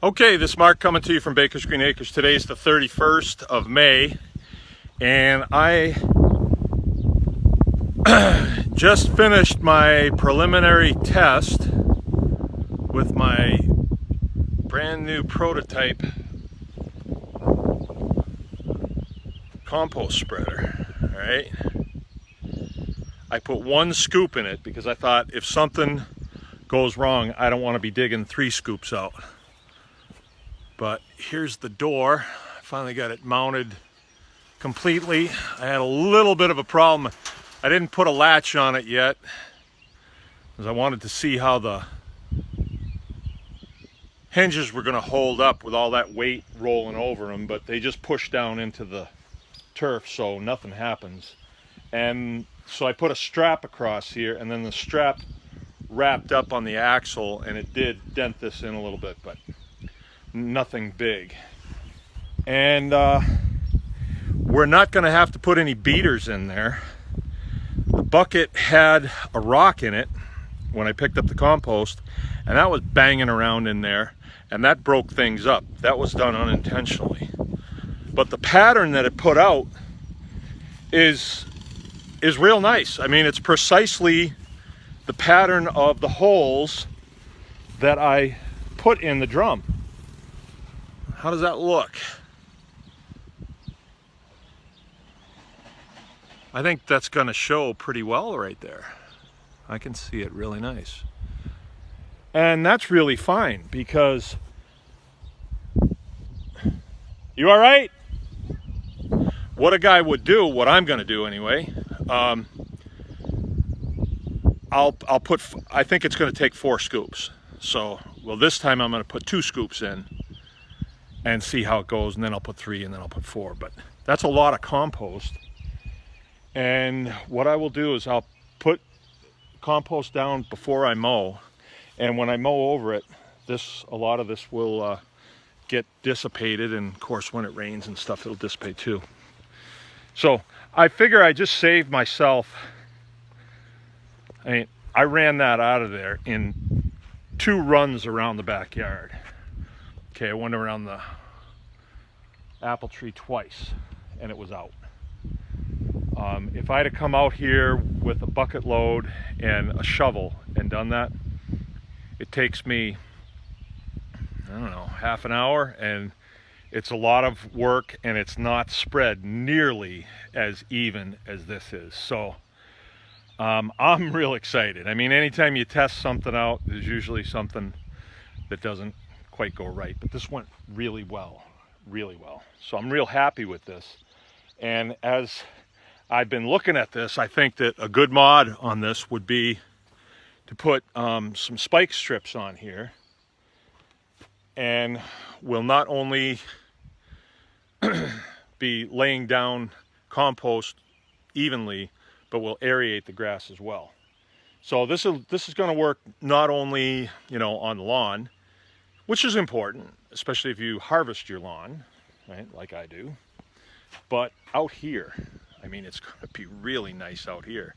Okay, this is Mark coming to you from Baker's Green Acres. Today is the 31st of May, and I just finished my preliminary test with my brand new prototype compost spreader. All right, I put one scoop in it because I thought if something goes wrong, I don't want to be digging 3 scoops out. But here's the door. I finally got it mounted completely. I had a little bit of a problem. I didn't put a latch on it yet because I wanted to see how the hinges were going to hold up with all that weight rolling over them, but they just push down into the turf so nothing happens. And so I put a strap across here, and then the strap wrapped up on the axle, and it did dent this in a little bit, but nothing big. And we're not going to have to put any beaters in there. The bucket had a rock in it when I picked up the compost, and that was banging around in there, and that broke things up. That was done unintentionally. But the pattern that it put out is real nice. I mean, it's precisely the pattern of the holes that I put in the drum. How does that look? I think that's going to show pretty well right there. I can see it really nice. And that's really fine because... You all right? What a guy would do, what I'm going to do anyway, I'll put, I think it's going to take 4 scoops. So, well, this time I'm going to put 2 scoops in and see how it goes, and then I'll put 3, and then I'll put 4. But that's a lot of compost. And what I will do is I'll put compost down before I mow, and when I mow over it, a lot of this will get dissipated, and of course when it rains and stuff, it'll dissipate too. So I figure I just saved myself. I ran that out of there in 2 runs around the backyard. Okay, I went around the apple tree twice and it was out. If I had to come out here with a bucket load and a shovel and done that, it takes me, I don't know, half an hour, and it's a lot of work, and it's not spread nearly as even as this is. So I'm real excited. I mean, anytime you test something out, there's usually something that doesn't quite go right, but this went really well, really well. So I'm real happy with this. And as I've been looking at this, I think that a good mod on this would be to put some spike strips on here, and we'll not only be laying down compost evenly, but we'll aerate the grass as well. So this is going to work not only, you know, on the lawn, which is important, especially if you harvest your lawn, right, like I do, but out here. I mean, it's going to be really nice out here.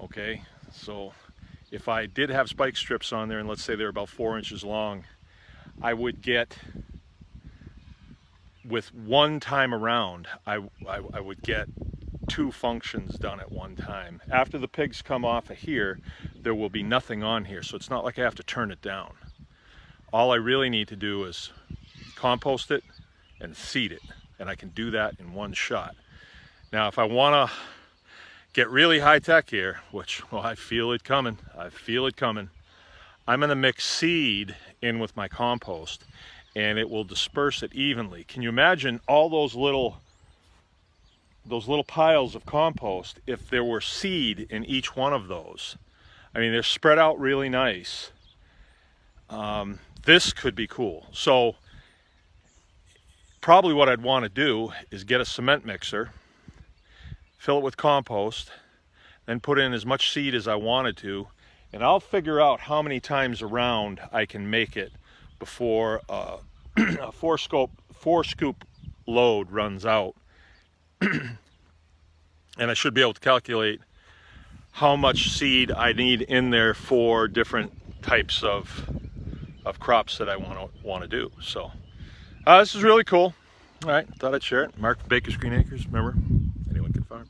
Okay, so if I did have spike strips on there, and let's say they're about 4 inches long, I would get, with one time around, I would get 2 functions done at one time. After the pigs come off of here, there will be nothing on here, so it's not like I have to turn it down. All I really need to do is compost it and seed it, and I can do that in one shot. Now, if I want to get really high-tech here, which, well, I feel it coming, I'm going to mix seed in with my compost, and it will disperse it evenly. Can you imagine all those little piles of compost if there were seed in each one of those? I mean, they're spread out really nice. This could be cool. So probably what I'd want to do is get a cement mixer, fill it with compost, then put in as much seed as I wanted to, and I'll figure out how many times around I can make it before a 4 scoop load runs out. And I should be able to calculate how much seed I need in there for different types of of crops that I want to do. So this is really cool. All right, thought I'd share it. Mark Baker's Green Acres, remember, anyone can farm.